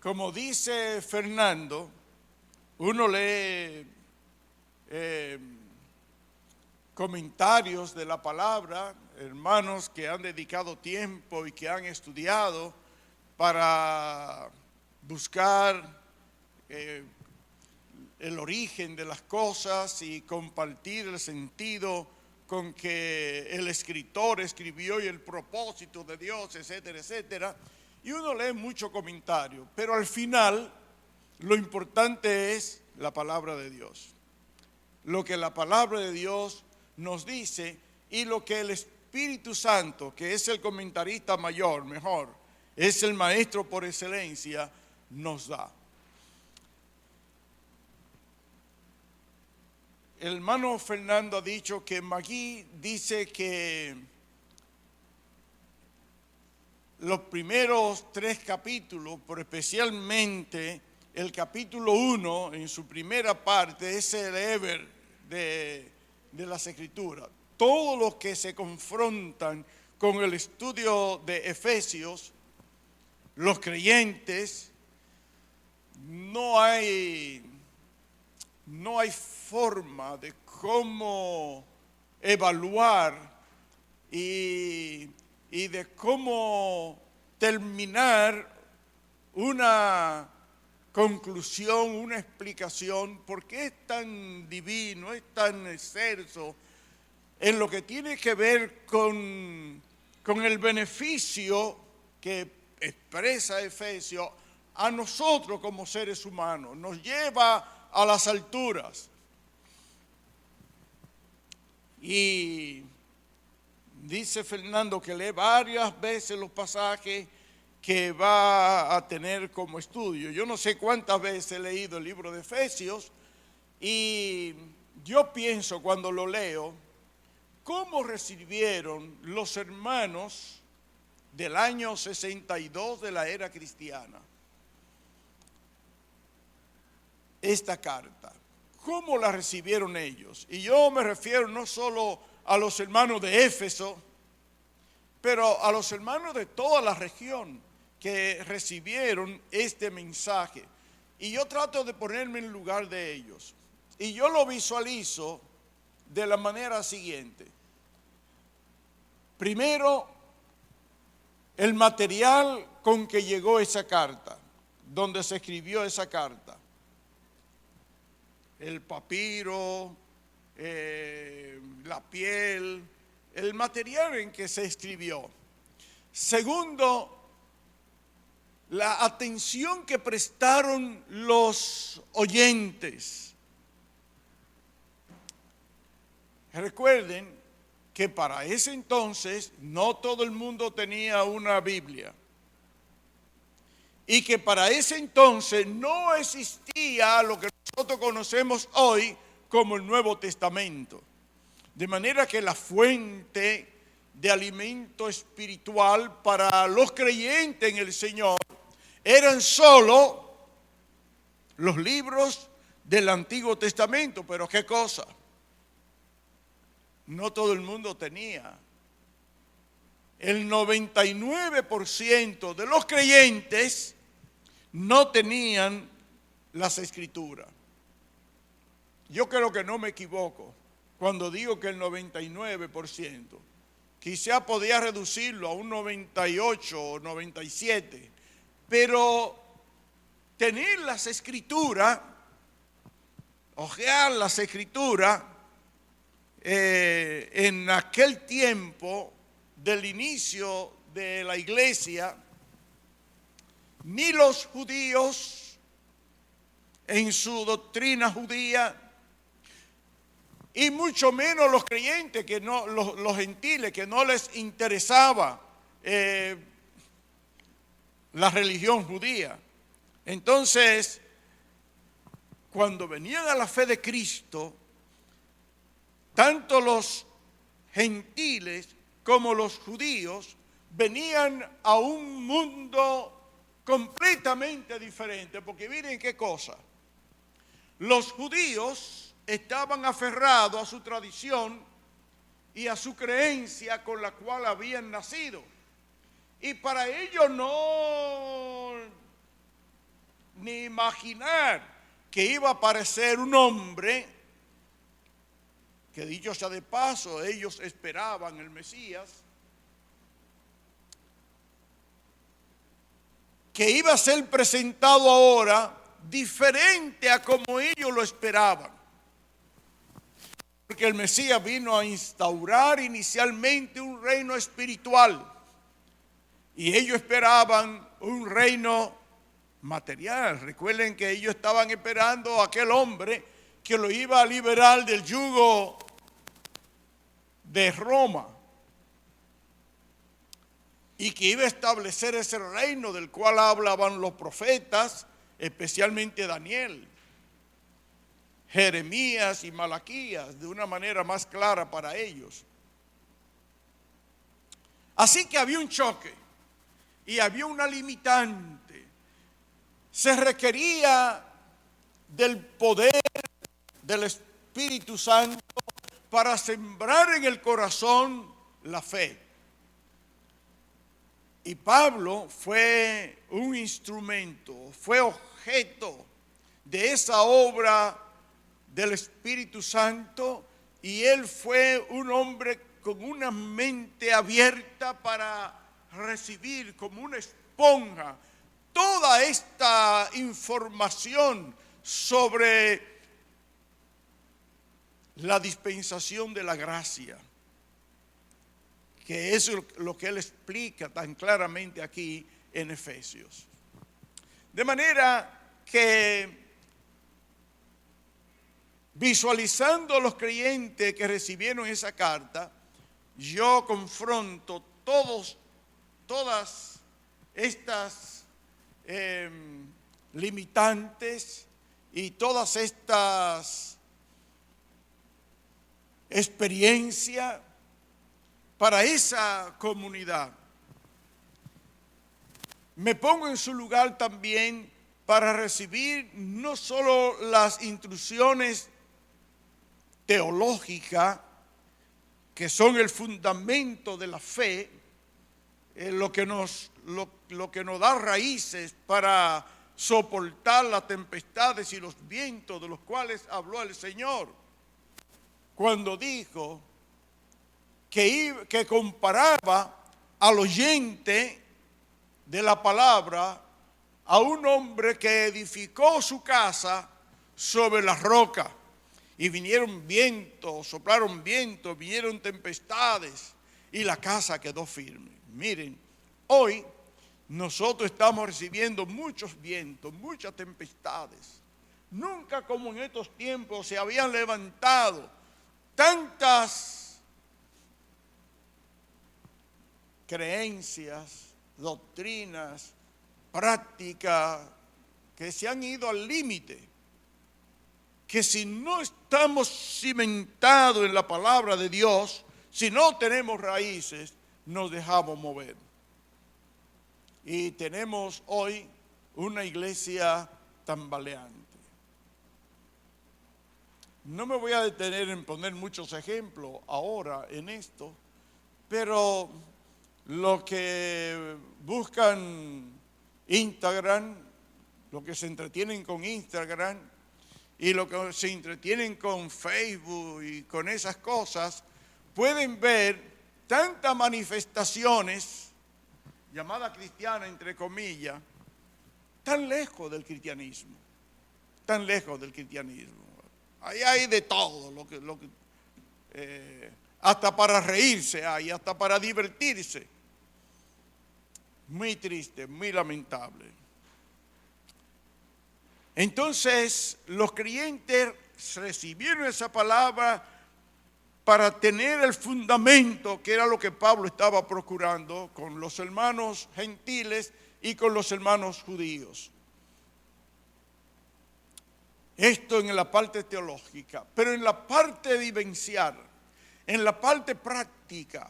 Como dice Fernando, uno lee comentarios de la palabra, hermanos que han dedicado tiempo y que han estudiado para buscar el origen de las cosas y compartir el sentido con que el escritor escribió y el propósito de Dios, etcétera, etcétera. Y uno lee mucho comentario, pero al final lo importante es la palabra de Dios. Lo que la palabra de Dios nos dice y lo que el Espíritu Santo, que es el comentarista mejor, es el maestro por excelencia, nos da. El hermano Fernando ha dicho que Magui dice que los primeros 3 capítulos, pero especialmente el capítulo 1, en su primera parte, es el Eber de las Escrituras. Todos los que se confrontan con el estudio de Efesios, los creyentes, no hay forma de cómo evaluar y de cómo terminar una conclusión, una explicación, porque es tan divino, es tan excelso en lo que tiene que ver con el beneficio que expresa Efesios a nosotros como seres humanos, nos lleva a las alturas. Y dice Fernando que lee varias veces los pasajes que va a tener como estudio. Yo no sé cuántas veces he leído el libro de Efesios y yo pienso cuando lo leo, ¿cómo recibieron los hermanos del año 62 de la era cristiana esta carta? ¿Cómo la recibieron ellos? Y yo me refiero no solo a los hermanos de Éfeso, pero a los hermanos de toda la región que recibieron este mensaje. Y yo trato de ponerme en lugar de ellos. Y yo lo visualizo de la manera siguiente. Primero, el material con que llegó esa carta, donde se escribió esa carta. El papiro, la piel, el material en que se escribió. Segundo, la atención que prestaron los oyentes. Recuerden que para ese entonces no todo el mundo tenía una Biblia. Y que para ese entonces no existía lo que nosotros conocemos hoy como el Nuevo Testamento. De manera que la fuente de alimento espiritual para los creyentes en el Señor eran solo los libros del Antiguo Testamento. Pero ¿qué cosa? No todo el mundo tenía. El 99% de los creyentes no tenían las Escrituras. Yo creo que no me equivoco cuando digo que el 99%, quizá podía reducirlo a un 98 o 97, pero tener las Escrituras, ojear las Escrituras, en aquel tiempo del inicio de la iglesia, ni los judíos en su doctrina judía, y mucho menos los creyentes, que no, los gentiles, que no les interesaba la religión judía. Entonces, cuando venían a la fe de Cristo, tanto los gentiles como los judíos venían a un mundo completamente diferente, porque miren qué cosa. Los judíos estaban aferrados a su tradición y a su creencia con la cual habían nacido. Y para ellos ni imaginar que iba a aparecer un hombre, que dicho sea de paso, ellos esperaban el Mesías, que iba a ser presentado ahora diferente a como ellos lo esperaban. Porque el Mesías vino a instaurar inicialmente un reino espiritual y ellos esperaban un reino material. Recuerden que ellos estaban esperando a aquel hombre que lo iba a liberar del yugo de Roma y que iba a establecer ese reino del cual hablaban los profetas, especialmente Daniel, Jeremías y Malaquías, de una manera más clara para ellos. Así que había un choque y había una limitante. Se requería del poder del Espíritu Santo para sembrar en el corazón la fe. Y Pablo fue un instrumento, fue objeto de esa obra del Espíritu Santo, y él fue un hombre con una mente abierta para recibir como una esponja toda esta información sobre la dispensación de la gracia, que es lo que él explica tan claramente aquí en Efesios. De manera que, visualizando a los creyentes que recibieron esa carta, yo confronto todas estas limitantes y todas estas experiencias para esa comunidad. Me pongo en su lugar también para recibir no solo las instrucciones teológicas, que son el fundamento de la fe, lo que nos da raíces para soportar las tempestades y los vientos de los cuales habló el Señor, cuando dijo que comparaba al oyente de la palabra a un hombre que edificó su casa sobre la roca, y vinieron vientos, soplaron vientos, vinieron tempestades y la casa quedó firme. Miren, hoy nosotros estamos recibiendo muchos vientos, muchas tempestades. Nunca como en estos tiempos se habían levantado tantas creencias, doctrinas, prácticas que se han ido al límite, que si no estamos cimentados en la palabra de Dios, si no tenemos raíces, nos dejamos mover. Y tenemos hoy una iglesia tambaleante. No me voy a detener en poner muchos ejemplos ahora en esto, pero los que buscan Instagram, los que se entretienen con Instagram y los que se entretienen con Facebook y con esas cosas, pueden ver tantas manifestaciones llamadas cristianas, entre comillas, tan lejos del cristianismo, tan lejos del cristianismo. Ahí hay de todo, hasta para reírse hay, hasta para divertirse. Muy triste, muy lamentable. Entonces, los creyentes recibieron esa palabra para tener el fundamento, que era lo que Pablo estaba procurando con los hermanos gentiles y con los hermanos judíos. Esto en la parte teológica, pero en la parte vivencial, en la parte práctica,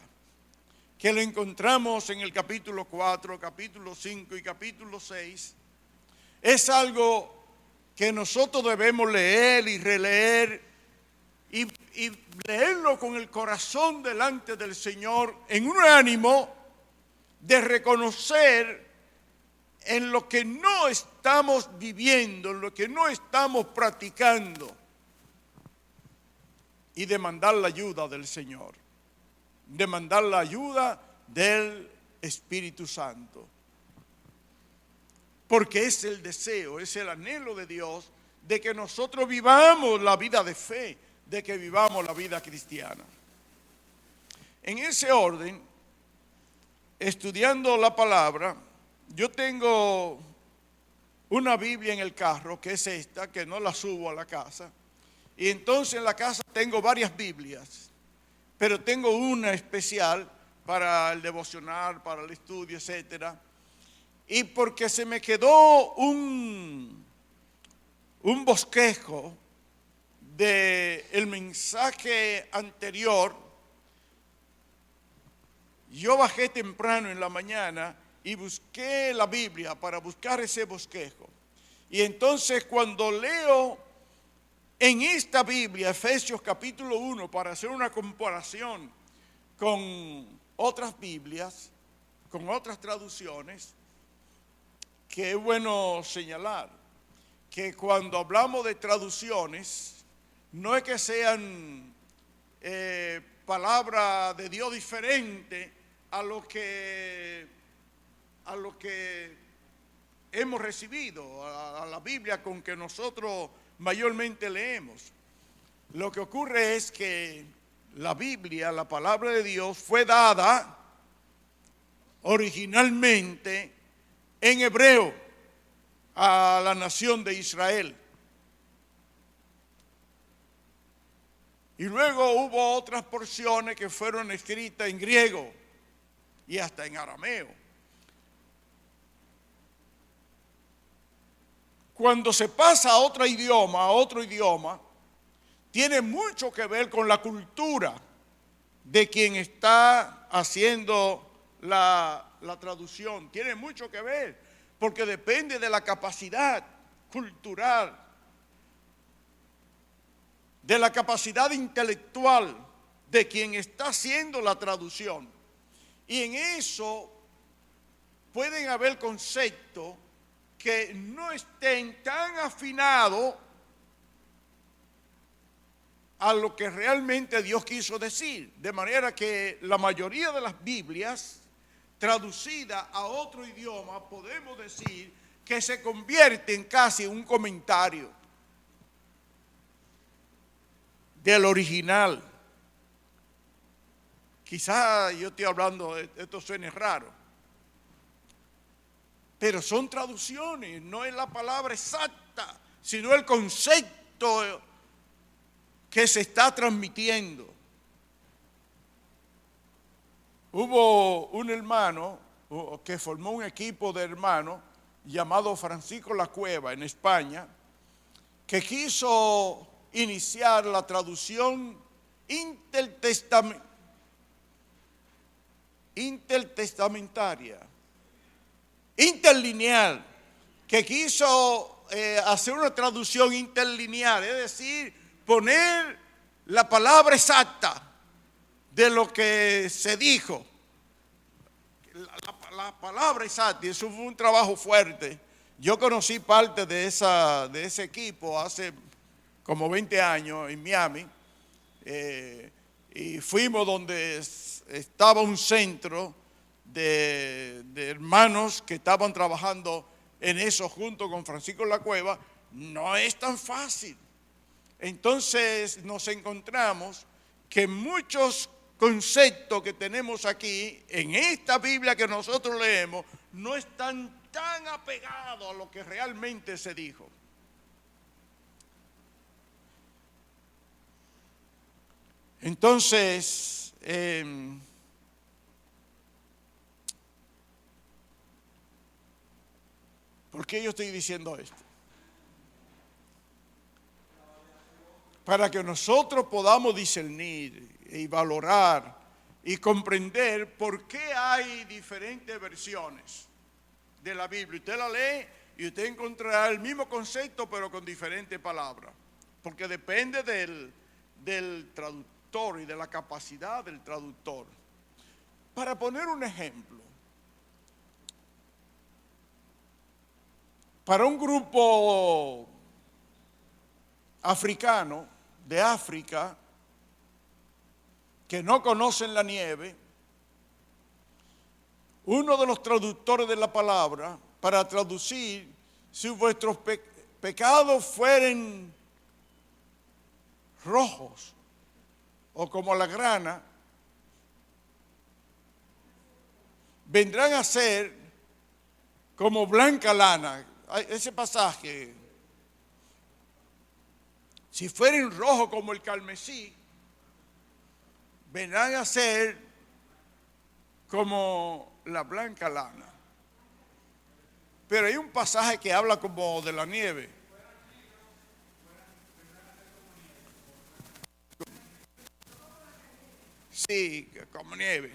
que lo encontramos en el capítulo 4, capítulo 5 y capítulo 6, es algo que nosotros debemos leer y releer y leerlo con el corazón delante del Señor, en un ánimo de reconocer en lo que no estamos viviendo, en lo que no estamos practicando, y demandar la ayuda del Señor, demandar la ayuda del Espíritu Santo. Porque es el deseo, es el anhelo de Dios de que nosotros vivamos la vida de fe, de que vivamos la vida cristiana. En ese orden, estudiando la palabra, yo tengo una Biblia en el carro, que es esta, que no la subo a la casa. Y entonces en la casa tengo varias Biblias, pero tengo una especial para el devocional, para el estudio, etcétera. Y porque se me quedó un bosquejo del mensaje anterior, yo bajé temprano en la mañana y busqué la Biblia para buscar ese bosquejo. Y entonces cuando leo en esta Biblia, Efesios capítulo 1, para hacer una comparación con otras Biblias, con otras traducciones, que es bueno señalar que cuando hablamos de traducciones, no es que sean palabras de Dios diferentes a lo que hemos recibido, a la Biblia con que nosotros mayormente leemos. Lo que ocurre es que la Biblia, la palabra de Dios, fue dada originalmente en hebreo a la nación de Israel. Y luego hubo otras porciones que fueron escritas en griego y hasta en arameo. Cuando se pasa a otro idioma, tiene mucho que ver con la cultura de quien está haciendo la traducción. Tiene mucho que ver, porque depende de la capacidad cultural, de la capacidad intelectual de quien está haciendo la traducción. Y en eso pueden haber conceptos que no estén tan afinados a lo que realmente Dios quiso decir. De manera que la mayoría de las Biblias traducidas a otro idioma, podemos decir que se convierte en casi un comentario del original. Quizá yo estoy hablando, esto suene raro, pero son traducciones, no es la palabra exacta, sino el concepto que se está transmitiendo. Hubo un hermano que formó un equipo de hermanos llamado Francisco La Cueva en España, que quiso iniciar la traducción interlineal, que quiso hacer una traducción interlineal, es decir, poner la palabra exacta de lo que se dijo, la palabra exacta. Y eso fue un trabajo fuerte. Yo conocí parte de ese equipo hace como 20 años en Miami, y fuimos donde estaba un centro de hermanos que estaban trabajando en eso junto con Francisco La Cueva. No es tan fácil. Entonces nos encontramos que muchos conceptos que tenemos aquí en esta Biblia que nosotros leemos no están tan apegados a lo que realmente se dijo. Entonces, ¿por qué yo estoy diciendo esto? Para que nosotros podamos discernir y valorar y comprender por qué hay diferentes versiones de la Biblia. Usted la lee y usted encontrará el mismo concepto pero con diferentes palabras, porque depende del traductor y de la capacidad del traductor. Para poner un ejemplo, para un grupo africano de África que no conocen la nieve, uno de los traductores de la palabra, para traducir, si vuestros pecados fueren rojos o como la grana, vendrán a ser como blanca lana. Ese pasaje, si fueren rojos como el carmesí, vendrán a ser como la blanca lana. Pero hay un pasaje que habla como de la nieve. Sí, como nieve.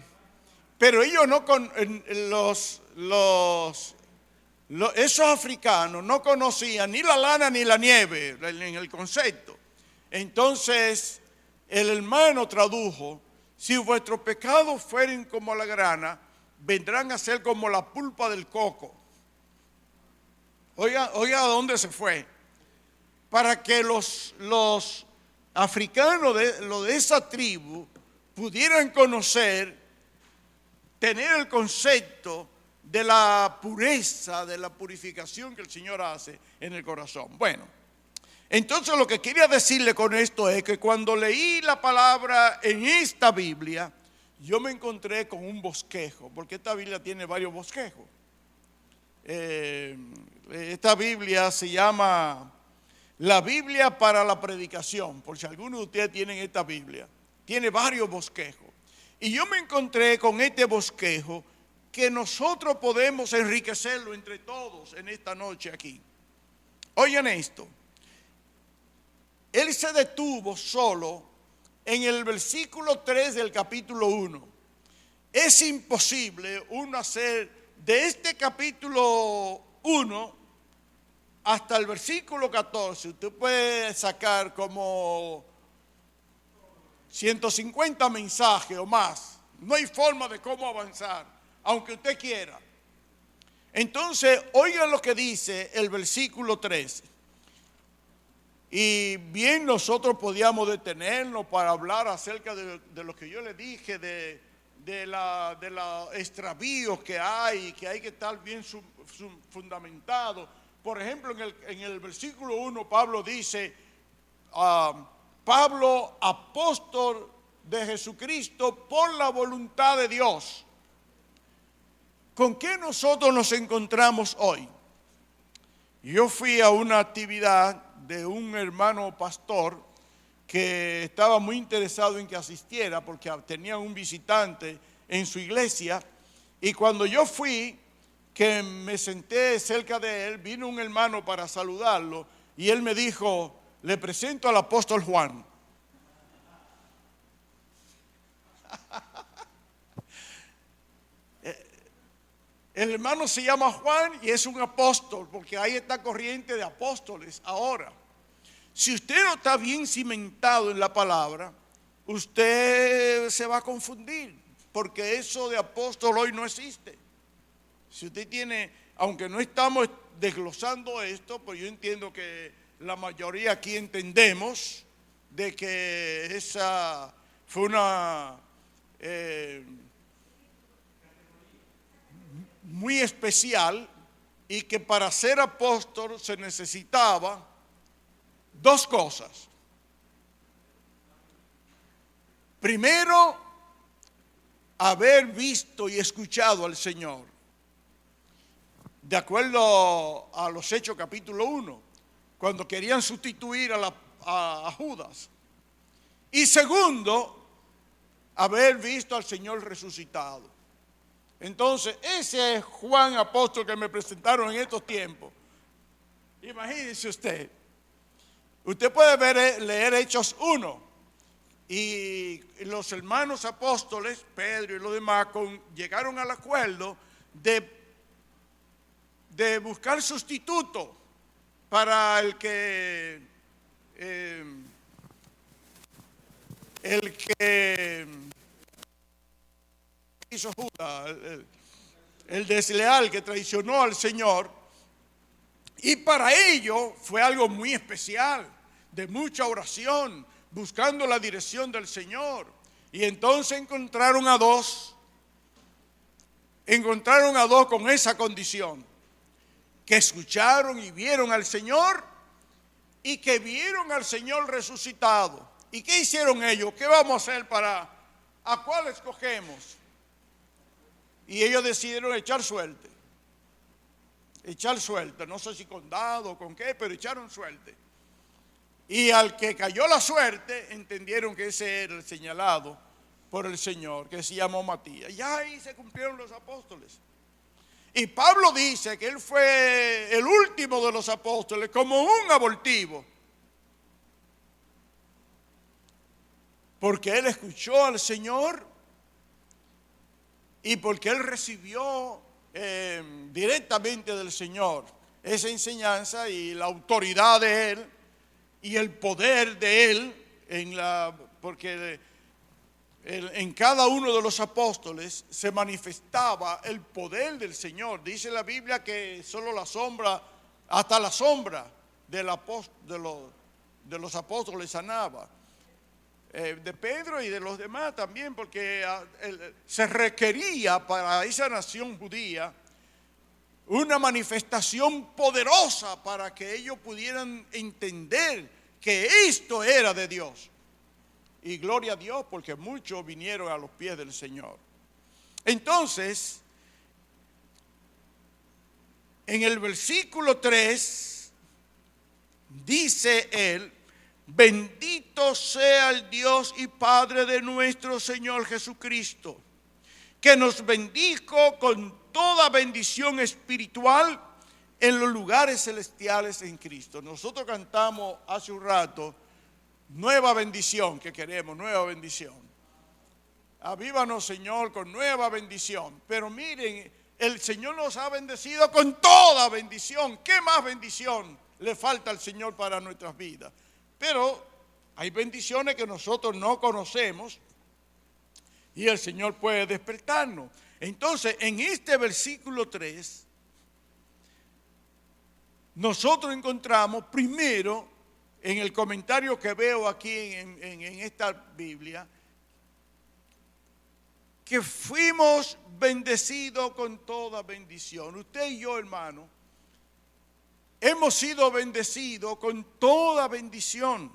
Pero ellos no esos africanos no conocían ni la lana ni la nieve en el concepto. Entonces el hermano tradujo: si vuestros pecados fueren como la grana, vendrán a ser como la pulpa del coco. Oiga a dónde se fue. Para que los africanos de esa tribu pudieran conocer, tener el concepto de la pureza, de la purificación que el Señor hace en el corazón. Bueno, entonces lo que quería decirle con esto es que cuando leí la palabra en esta Biblia, yo me encontré con un bosquejo, porque esta Biblia tiene varios bosquejos. Esta Biblia se llama la Biblia para la predicación, por si alguno de ustedes tienen esta Biblia. Tiene varios bosquejos. Y yo me encontré con este bosquejo que nosotros podemos enriquecerlo entre todos en esta noche aquí. Oigan esto. Él se detuvo solo en el versículo 3 del capítulo 1. Es imposible uno hacer de este capítulo 1 hasta el versículo 14. Usted puede sacar como 150 mensajes o más. No hay forma de cómo avanzar, aunque usted quiera. Entonces, oigan lo que dice el versículo 13. Y bien nosotros podíamos detenernos para hablar acerca de lo que yo le dije, de los extravíos que hay que estar bien fundamentado. Por ejemplo, en el versículo 1 Pablo dice: Pablo, apóstol de Jesucristo por la voluntad de Dios. ¿Con qué nosotros nos encontramos hoy? Yo fui a una actividad de un hermano pastor que estaba muy interesado en que asistiera porque tenía un visitante en su iglesia, y cuando yo fui, que me senté cerca de él, vino un hermano para saludarlo y él me dijo: le presento al apóstol Juan. El hermano se llama Juan y es un apóstol, porque hay esta corriente de apóstoles ahora. Si usted no está bien cimentado en la palabra, usted se va a confundir, porque eso de apóstol hoy no existe. Si usted tiene, aunque no estamos desglosando esto, pues yo entiendo que la mayoría aquí entendemos de que esa fue una muy especial, y que para ser apóstol se necesitaba dos cosas. Primero, haber visto y escuchado al Señor, de acuerdo a los Hechos capítulo 1, cuando querían sustituir a Judas. Y segundo, haber visto al Señor resucitado. Entonces, ese Juan apóstol que me presentaron en estos tiempos, imagínese usted. Usted puede leer Hechos 1, y los hermanos apóstoles, Pedro y los demás, llegaron al acuerdo de buscar sustituto para el que hizo Judas, el desleal que traicionó al Señor. Y para ello fue algo muy especial, de mucha oración, buscando la dirección del Señor. Y entonces encontraron a dos con esa condición, que escucharon y vieron al Señor y que vieron al Señor resucitado. ¿Y qué hicieron ellos? ¿Qué vamos a hacer a cuál escogemos? Y ellos decidieron echar suerte. No sé si con dado o con qué, pero echaron suerte. Y al que cayó la suerte, entendieron que ese era el señalado por el Señor, que se llamó Matías. Ya ahí se cumplieron los apóstoles. Y Pablo dice que él fue el último de los apóstoles, como un abortivo, porque él escuchó al Señor y porque él recibió directamente del Señor esa enseñanza y la autoridad de él y el poder de él, porque en cada uno de los apóstoles se manifestaba el poder del Señor. Dice la Biblia que solo hasta la sombra de los apóstoles sanaba. De Pedro y de los demás también, porque se requería para esa nación judía una manifestación poderosa para que ellos pudieran entender que esto era de Dios. Y gloria a Dios, porque muchos vinieron a los pies del Señor. Entonces, en el versículo 3, dice él: bendito sea el Dios y Padre de nuestro Señor Jesucristo, que nos bendijo con toda bendición espiritual en los lugares celestiales en Cristo. Nosotros cantamos hace un rato, nueva bendición que queremos, nueva bendición. Avívanos, Señor, con nueva bendición. Pero miren, el Señor nos ha bendecido con toda bendición. ¿Qué más bendición le falta al Señor para nuestras vidas? Pero hay bendiciones que nosotros no conocemos y el Señor puede despertarnos. Entonces, en este versículo 3, nosotros encontramos primero, en el comentario que veo aquí en esta Biblia, que fuimos bendecidos con toda bendición. Usted y yo, hermano, hemos sido bendecidos con toda bendición.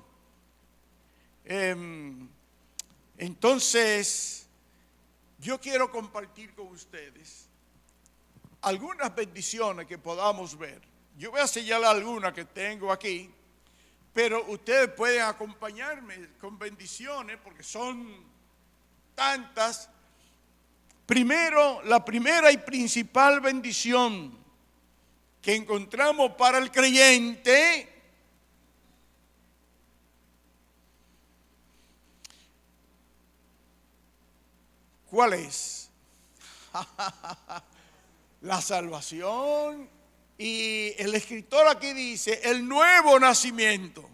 Entonces, yo quiero compartir con ustedes algunas bendiciones que podamos ver. Yo voy a señalar algunas que tengo aquí, pero ustedes pueden acompañarme con bendiciones porque son tantas. Primero, la primera y principal bendición que encontramos para el creyente ¿cuál es? La salvación. Y el escritor aquí dice el nuevo nacimiento.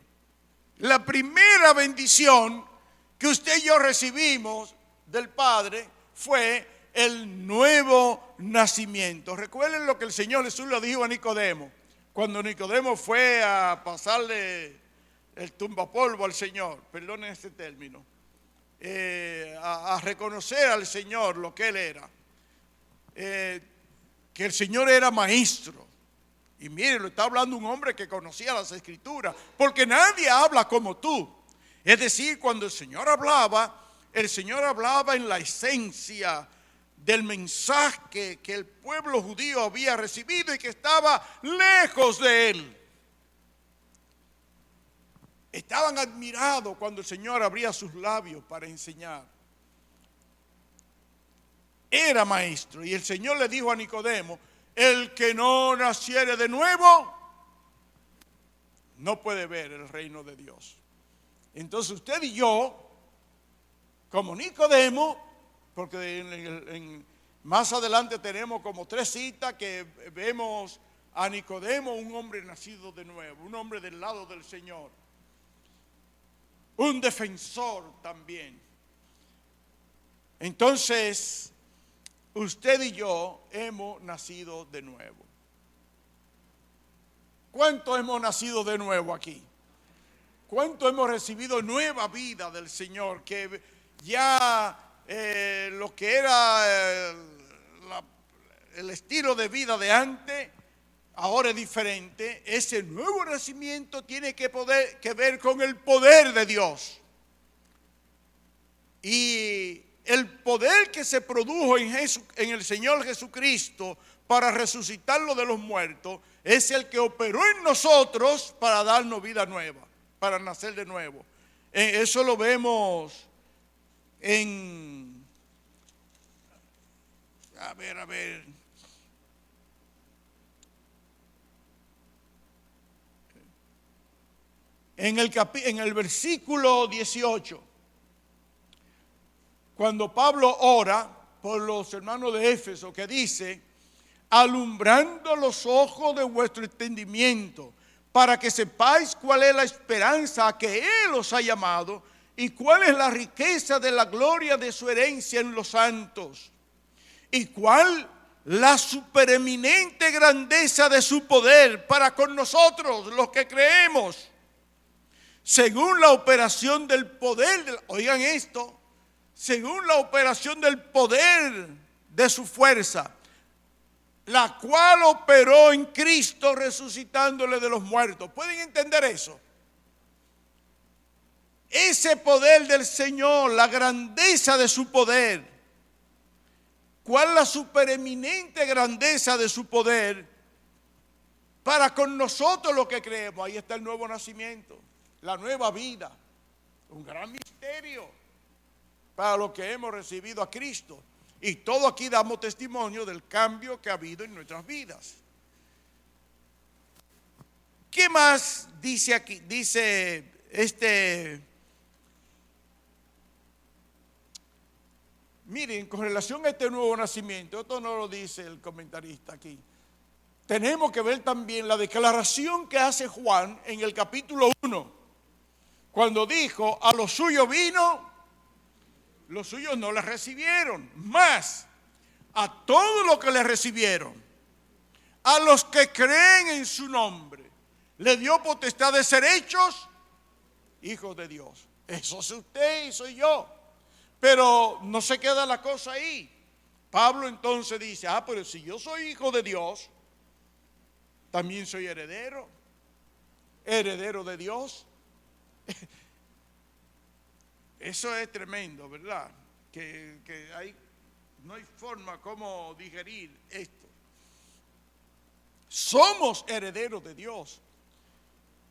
La primera bendición que usted y yo recibimos del Padre fue el nuevo nacimiento. Recuerden lo que el Señor Jesús le dijo a Nicodemo, cuando Nicodemo fue a pasarle el tumbapolvo al Señor, perdonen este término, a reconocer al Señor lo que Él era, que el Señor era maestro. Y mire, lo está hablando un hombre que conocía las Escrituras, porque nadie habla como tú. Es decir, cuando el Señor hablaba en la esencia del mensaje que el pueblo judío había recibido y que estaba lejos de él. Estaban admirados cuando el Señor abría sus labios para enseñar. Era maestro, y el Señor le dijo a Nicodemo: el que no naciere de nuevo no puede ver el reino de Dios. Entonces usted y yo, como Nicodemo, porque más adelante tenemos como 3 citas que vemos a Nicodemo, un hombre nacido de nuevo, un hombre del lado del Señor, un defensor también. Entonces, usted y yo hemos nacido de nuevo. ¿Cuánto hemos nacido de nuevo aquí? ¿Cuánto hemos recibido nueva vida del Señor? Que ya lo que era el estilo de vida de antes, ahora es diferente. Ese nuevo nacimiento tiene que ver con el poder de Dios. Y el poder que se produjo en el Señor Jesucristo para resucitarlo de los muertos es el que operó en nosotros para darnos vida nueva, para nacer de nuevo. Eso lo vemos en, a ver, en el versículo 18, cuando Pablo ora por los hermanos de Éfeso, que dice: alumbrando los ojos de vuestro entendimiento, para que sepáis cuál es la esperanza a que Él os ha llamado y cuál es la riqueza de la gloria de su herencia en los santos, y cuál la supereminente grandeza de su poder para con nosotros, los que creemos, según la operación del poder, oigan esto, según la operación del poder de su fuerza, la cual operó en Cristo resucitándole de los muertos. ¿Pueden entender eso? Ese poder del Señor, la grandeza de su poder. ¿Cuál es la supereminente grandeza de su poder para con nosotros los que creemos? Ahí está el nuevo nacimiento, la nueva vida. Un gran misterio para los que hemos recibido a Cristo. Y todo aquí damos testimonio del cambio que ha habido en nuestras vidas. ¿Qué más dice aquí? Dice miren, con relación a este nuevo nacimiento, esto no lo dice el comentarista aquí. Tenemos que ver también la declaración que hace Juan en el capítulo 1, cuando dijo: a los suyos vino, los suyos no les recibieron, mas a todos los que les recibieron, a los que creen en su nombre, le dio potestad de ser hechos hijos de Dios. Eso es usted y soy yo. Pero no se queda la cosa ahí. Pablo entonces dice: pero si yo soy hijo de Dios, también soy heredero de Dios. Eso es tremendo, ¿verdad? Que no hay forma como digerir esto. Somos herederos de Dios.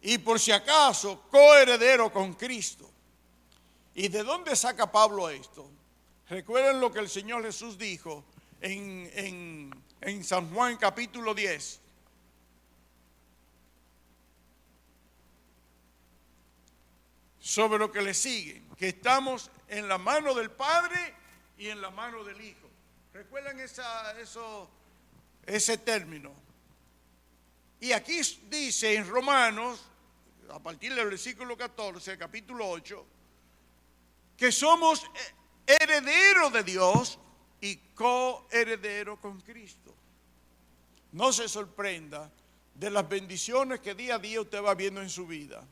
Y por si acaso, coherederos con Cristo. ¿Y de dónde saca Pablo esto? Recuerden lo que el Señor Jesús dijo en San Juan capítulo 10. Sobre lo que le sigue, que estamos en la mano del Padre y en la mano del Hijo. ¿Recuerdan ese término? Y aquí dice en Romanos, a partir del versículo 14, capítulo 8, que somos herederos de Dios y coherederos con Cristo. No se sorprenda de las bendiciones que día a día usted va viendo en su vida,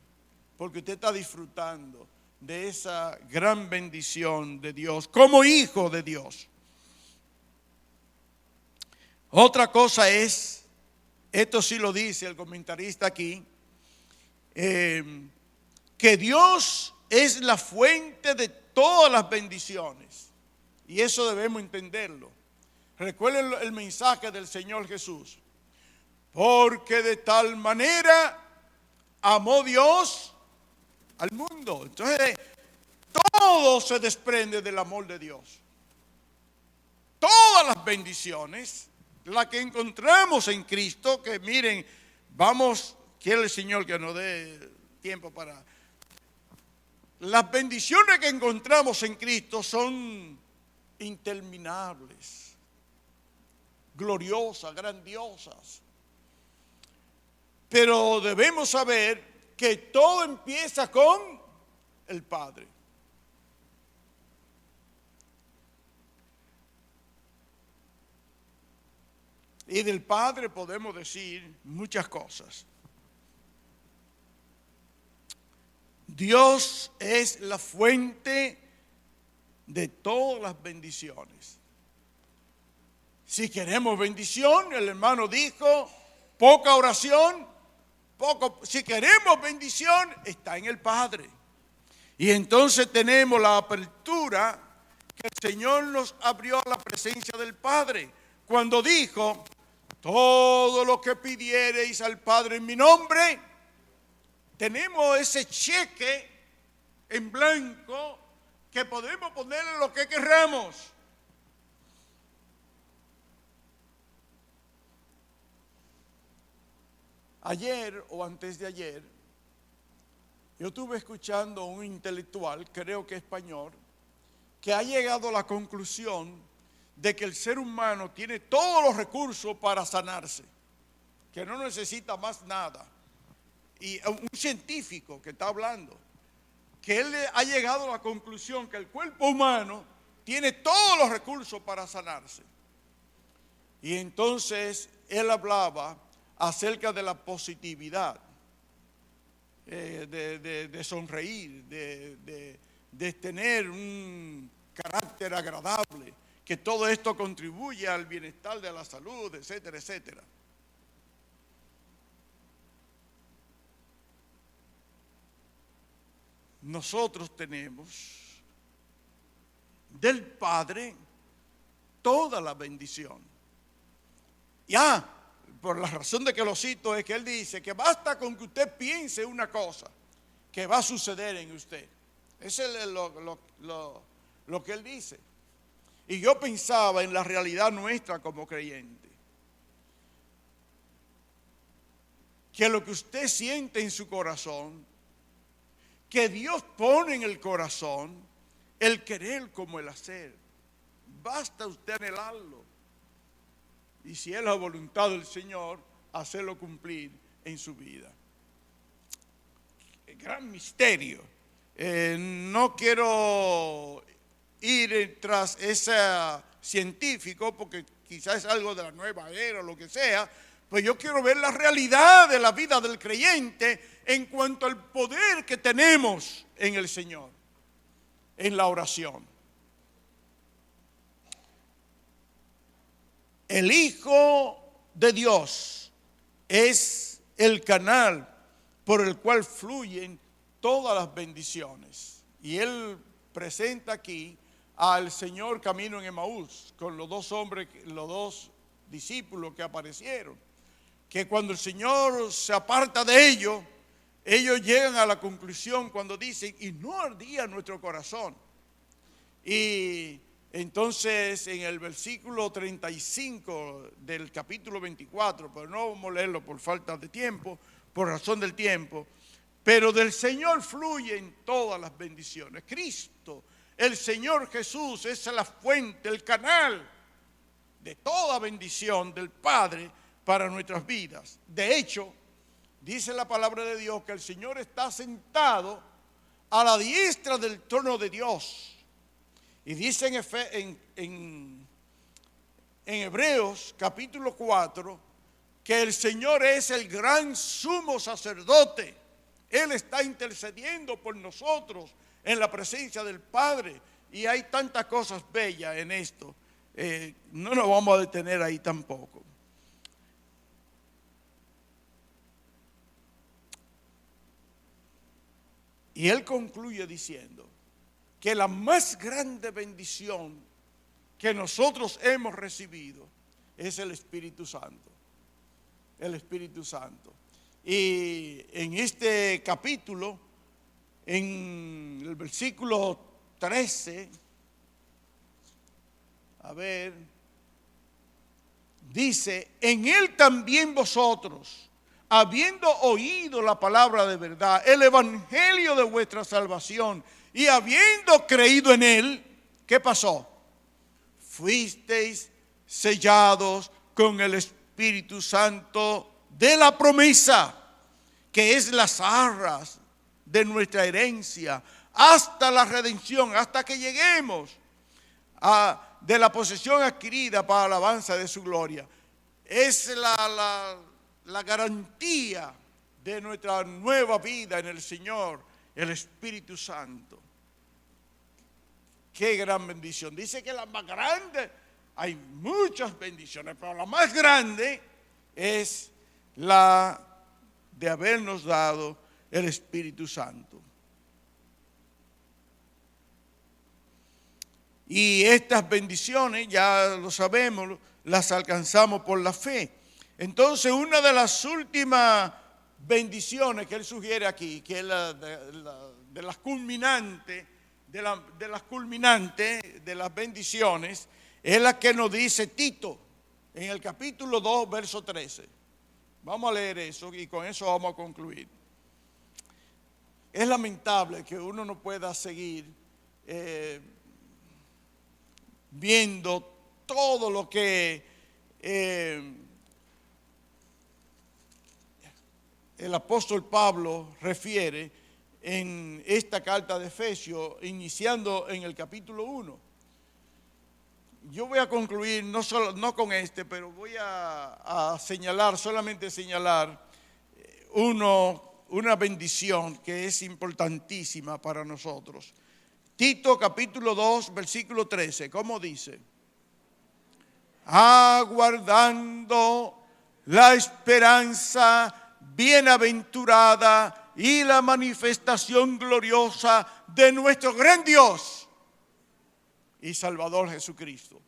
porque usted está disfrutando de esa gran bendición de Dios como hijo de Dios. Otra cosa es, esto sí lo dice el comentarista aquí, que Dios es la fuente de todas las bendiciones. Y eso debemos entenderlo. Recuerden el mensaje del Señor Jesús. Porque de tal manera amó Dios al mundo. Entonces, todo se desprende del amor de Dios. Todas las bendiciones, las que encontramos en Cristo, que miren, quiere el Señor que nos dé tiempo para... Las bendiciones que encontramos en Cristo son interminables, gloriosas, grandiosas. Pero debemos saber que todo empieza con el Padre. Y del Padre podemos decir muchas cosas. Dios es la fuente de todas las bendiciones. Si queremos bendición, el hermano dijo, poca oración, si queremos bendición, está en el Padre. Y entonces tenemos la apertura que el Señor nos abrió a la presencia del Padre, cuando dijo, todo lo que pidiereis al Padre en mi nombre, tenemos ese cheque en blanco que podemos ponerle lo que queramos. Ayer o antes de ayer, yo estuve escuchando a un intelectual, creo que español, que ha llegado a la conclusión de que el ser humano tiene todos los recursos para sanarse, que no necesita más nada. Y un científico que está hablando, que él ha llegado a la conclusión que el cuerpo humano tiene todos los recursos para sanarse. Y entonces él hablaba acerca de la positividad, de sonreír, de tener un carácter agradable, que todo esto contribuye al bienestar de la salud, etcétera, etcétera. Nosotros tenemos del Padre toda la bendición. Ya, por la razón de que lo cito, es que él dice que basta con que usted piense una cosa que va a suceder en usted. Eso es lo que él dice. Y yo pensaba en la realidad nuestra como creyente, que lo que usted siente en su corazón, que Dios pone en el corazón, el querer como el hacer, basta usted anhelarlo. Y si es la voluntad del Señor, hacerlo cumplir en su vida. Gran misterio. No quiero ir tras ese científico porque quizás es algo de la nueva era o lo que sea, pues yo quiero ver la realidad de la vida del creyente en cuanto al poder que tenemos en el Señor, en la oración. El Hijo de Dios es el canal por el cual fluyen todas las bendiciones. Y él presenta aquí al Señor camino en Emaús con los dos hombres, los dos discípulos que aparecieron, que cuando el Señor se aparta de ellos, ellos llegan a la conclusión cuando dicen, y no ardía nuestro corazón. Y entonces en el versículo 35 del capítulo 24, pero no vamos a leerlo por falta de tiempo, por razón del tiempo, pero del Señor fluyen todas las bendiciones. Cristo, el Señor Jesús, es la fuente, el canal de toda bendición del Padre para nuestras vidas. De hecho, dice la palabra de Dios que el Señor está sentado a la diestra del trono de Dios. Y dice en Hebreos capítulo 4 que el Señor es el gran sumo sacerdote. Él está intercediendo por nosotros en la presencia del Padre. Y hay tantas cosas bellas en esto. No nos vamos a detener ahí tampoco. Y él concluye diciendo que la más grande bendición que nosotros hemos recibido es el Espíritu Santo. El Espíritu Santo. Y en este capítulo, en el versículo 13, dice, en él también vosotros, habiendo oído la palabra de verdad, el evangelio de vuestra salvación, y habiendo creído en él, ¿qué pasó? Fuisteis sellados con el Espíritu Santo de la promesa, que es las arras de nuestra herencia, hasta la redención, hasta que lleguemos de la posesión adquirida para la alabanza de su gloria. Es la garantía de nuestra nueva vida en el Señor, el Espíritu Santo. Qué gran bendición. Dice que la más grande, hay muchas bendiciones, pero la más grande es la de habernos dado el Espíritu Santo. Y estas bendiciones, ya lo sabemos, las alcanzamos por la fe. Entonces, una de las últimas bendiciones que él sugiere aquí, que es de las culminantes, de las bendiciones, es la que nos dice Tito en el capítulo 2, verso 13. Vamos a leer eso y con eso vamos a concluir. Es lamentable que uno no pueda seguir viendo todo lo que el apóstol Pablo refiere en esta carta de Efesios, iniciando en el capítulo 1. Yo voy a concluir, no con este, pero voy a solamente señalar una bendición que es importantísima para nosotros. Tito capítulo 2, versículo 13, ¿cómo dice? Aguardando la esperanza bienaventurada y la manifestación gloriosa de nuestro gran Dios y Salvador Jesucristo.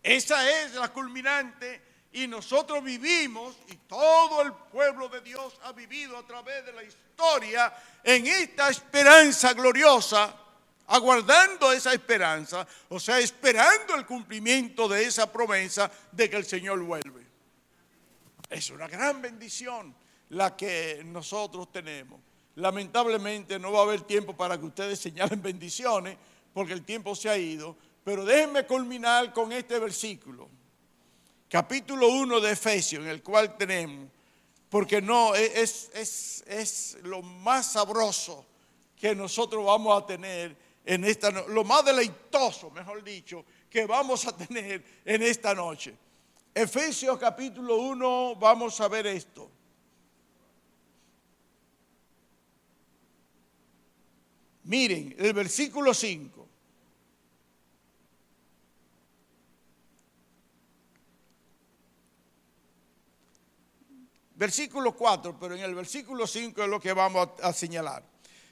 Esa es la culminante y nosotros vivimos, y todo el pueblo de Dios ha vivido a través de la historia en esta esperanza gloriosa, aguardando esa esperanza, o sea, esperando el cumplimiento de esa promesa de que el Señor vuelve. Es una gran bendición la que nosotros tenemos. Lamentablemente no va a haber tiempo para que ustedes señalen bendiciones, porque el tiempo se ha ido, pero déjenme culminar con este versículo, capítulo 1 de Efesios, en el cual tenemos, porque no es lo más sabroso que nosotros vamos a tener en esta noche, lo más deleitoso, mejor dicho, que vamos a tener en esta noche. Efesios capítulo 1, vamos a ver esto. Miren, el versículo 5. Versículo 4, pero en el versículo 5 es lo que vamos a señalar.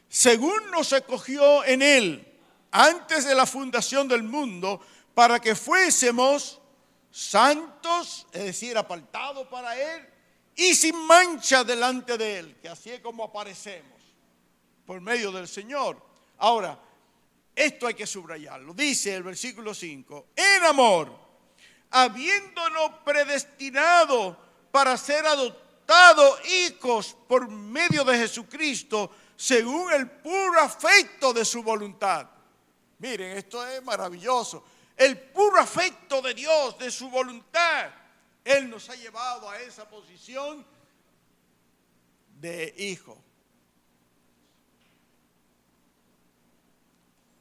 Según nos escogió en Él, antes de la fundación del mundo, para que fuésemos santos, es decir, apartados para Él, y sin mancha delante de Él, que así es como aparecemos, por medio del Señor. Ahora, esto hay que subrayarlo. Dice el versículo 5, en amor, habiéndonos predestinado para ser adoptados hijos por medio de Jesucristo, según el puro afecto de su voluntad. Miren, esto es maravilloso. El puro afecto de Dios, de su voluntad. Él nos ha llevado a esa posición de hijo.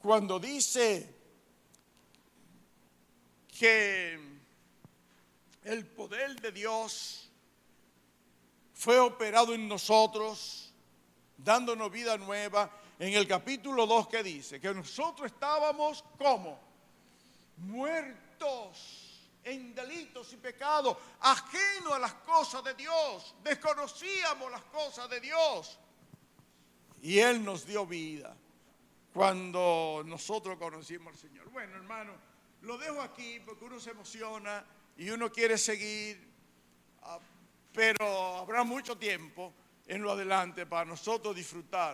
Cuando dice que el poder de Dios fue operado en nosotros, dándonos vida nueva, en el capítulo 2 que dice que nosotros estábamos como muertos en delitos y pecados, ajenos a las cosas de Dios, desconocíamos las cosas de Dios y Él nos dio vida cuando nosotros conocimos al Señor. Bueno, hermano, lo dejo aquí porque uno se emociona y uno quiere seguir, pero habrá mucho tiempo en lo adelante para nosotros disfrutar